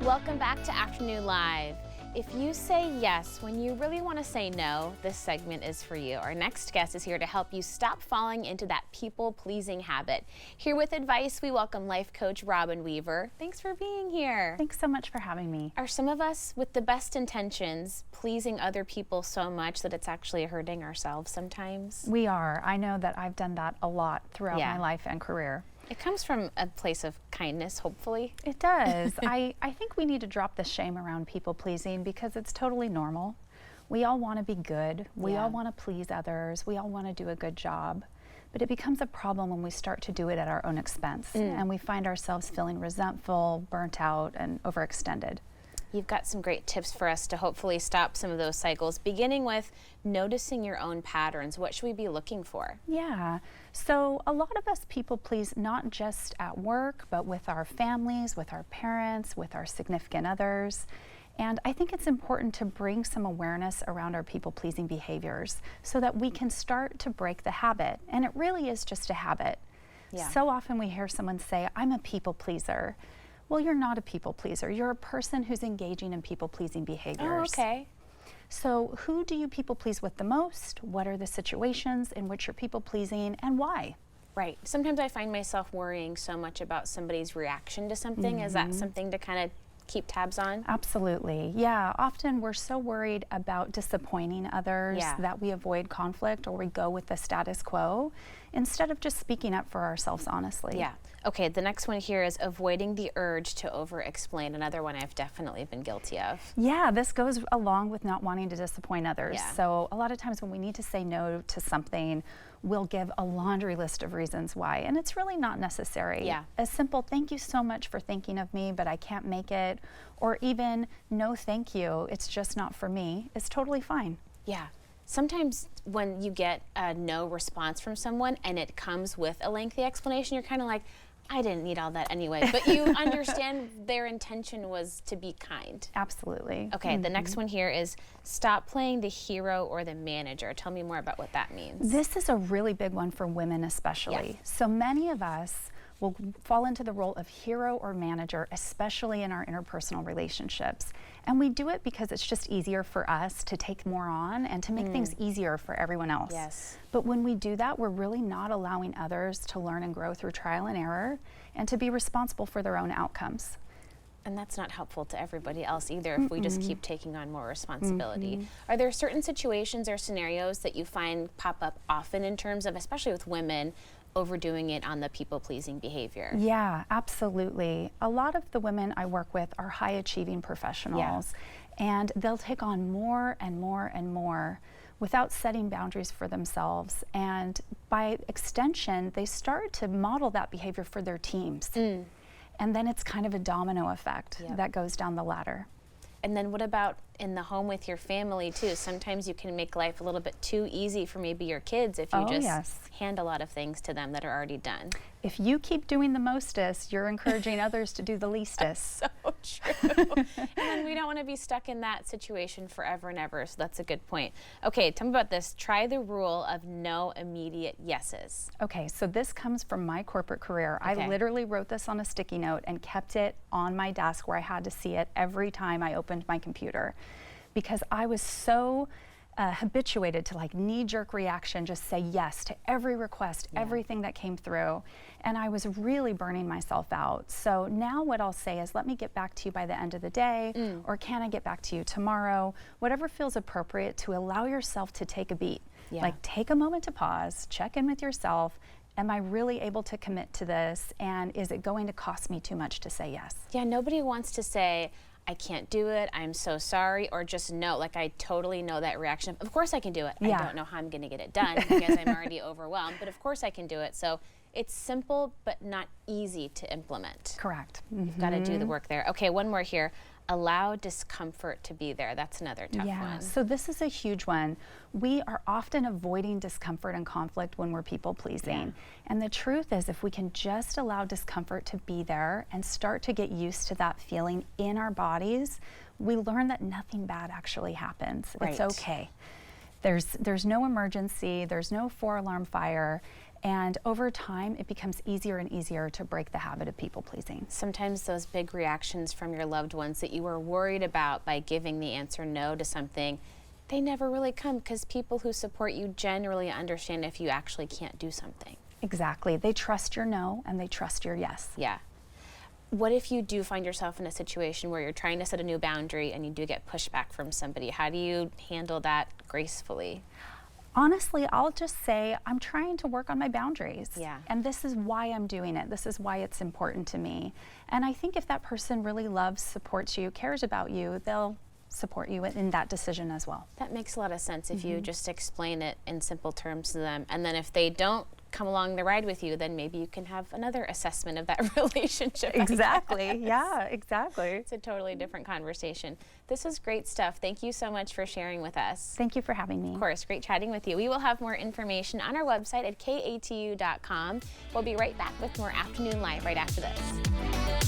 Welcome back to Afternoon Live. If you say yes when you really want to say no, this segment is for you. Our next guest is here to help you stop falling into that people-pleasing habit. Here with advice, we welcome life coach Robynne Weaver. Thanks for being here. Thanks so much for having me. Are some of us with the best intentions pleasing other people so much that it's actually hurting ourselves sometimes? We are. I know that I've done that a lot throughout my life and career. It comes from a place of kindness, hopefully. It does. I think we need to drop the shame around people pleasing because it's totally normal. We all want to be good. We all want to please others. We all want to do a good job. But it becomes a problem when we start to do it at our own expense and we find ourselves feeling resentful, burnt out, and overextended. You've got some great tips for us to hopefully stop some of those cycles, beginning with noticing your own patterns. What should we be looking for? Yeah, so a lot of us people please not just at work, but with our families, with our parents, with our significant others. And I think it's important to bring some awareness around our people-pleasing behaviors so that we can start to break the habit. And it really is just a habit. Yeah. So often we hear someone say, I'm a people pleaser. Well, you're not a people pleaser. You're a person who's engaging in people-pleasing behaviors. Oh, okay. So who do you people please with the most? What are the situations in which you're people pleasing and why? Right. Sometimes I find myself worrying so much about somebody's reaction to something. Is that something to kind of keep tabs on? Absolutely. Yeah. Often we're so worried about disappointing others that we avoid conflict or we go with the status quo instead of just speaking up for ourselves honestly. Yeah. Okay, the next one here is avoiding the urge to over-explain. Another one I've definitely been guilty of. Yeah, this goes along with not wanting to disappoint others. Yeah. So a lot of times when we need to say no to something, we'll give a laundry list of reasons why, and it's really not necessary. Yeah. A simple thank you so much for thinking of me, but I can't make it, or even no thank you, it's just not for me, is totally fine. Yeah. Sometimes when you get a no response from someone and it comes with a lengthy explanation, you're kind of like, I didn't need all that anyway, but you understand their intention was to be kind. Absolutely. Okay, the next one here is stop playing the hero or the manager. Tell me more about what that means. This is a really big one for women especially. Yeah. So many of us will fall into the role of hero or manager, especially in our interpersonal relationships. And we do it because it's just easier for us to take more on and to make things easier for everyone else. Yes. But when we do that, we're really not allowing others to learn and grow through trial and error and to be responsible for their own outcomes. And that's not helpful to everybody else either if we just keep taking on more responsibility. Are there certain situations or scenarios that you find pop up often in terms of, especially with women, overdoing it on the people-pleasing behavior? Yeah, absolutely. A lot of the women I work with are high-achieving professionals, and they'll take on more and more and more without setting boundaries for themselves. And by extension, they start to model that behavior for their teams. And then it's kind of a domino effect that goes down the ladder. And then what about in the home with your family too? Sometimes you can make life a little bit too easy for maybe your kids if you hand a lot of things to them that are already done. If you keep doing the mostest, you're encouraging others to do the leastest. So true. And then we don't want to be stuck in that situation forever and ever, so that's a good point. Okay, tell me about this. Try the rule of no immediate yeses. Okay, so this comes from my corporate career. I literally wrote this on a sticky note and kept it on my desk where I had to see it every time I opened my computer because I was so habituated to like knee-jerk reaction, just say yes to every request, everything that came through. And I was really burning myself out. So now what I'll say is, let me get back to you by the end of the day, or can I get back to you tomorrow? Whatever feels appropriate to allow yourself to take a beat. Like take a moment to pause, check in with yourself. Am I really able to commit to this? And is it going to cost me too much to say yes? Yeah, nobody wants to say, I can't do it, I'm so sorry, or just no. Like, I totally know that reaction. Of course I can do it. I don't know how I'm gonna get it done because I'm already overwhelmed, but of course I can do it. So it's simple, but not easy to implement. Correct. You've gotta do the work there. Okay, one more here. Allow discomfort to be there. That's another tough one. So this is a huge one. We are often avoiding discomfort and conflict when we're people pleasing. And the truth is, if we can just allow discomfort to be there and start to get used to that feeling in our bodies, we learn that nothing bad actually happens. It's okay. There's no emergency, there's no 4-alarm fire. And over time, it becomes easier and easier to break the habit of people pleasing. Sometimes those big reactions from your loved ones that you were worried about by giving the answer no to something, they never really come because people who support you generally understand if you actually can't do something. Exactly. They trust your no and they trust your yes. Yeah. What if you do find yourself in a situation where you're trying to set a new boundary and you do get pushback from somebody? How do you handle that gracefully? Honestly, I'll just say I'm trying to work on my boundaries. Yeah. And this is why I'm doing it. This is why it's important to me. And I think if that person really loves, supports you, cares about you, they'll support you in that decision as well. That makes a lot of sense if you just explain it in simple terms to them. And then if they don't come along the ride with you, then maybe you can have another assessment of that relationship. Exactly. Yeah, exactly. It's a totally different conversation. This was great stuff. Thank you so much for sharing with us. Thank you for having me. Of course, great chatting with you. We will have more information on our website at katu.com. We'll be right back with more Afternoon Live right after this.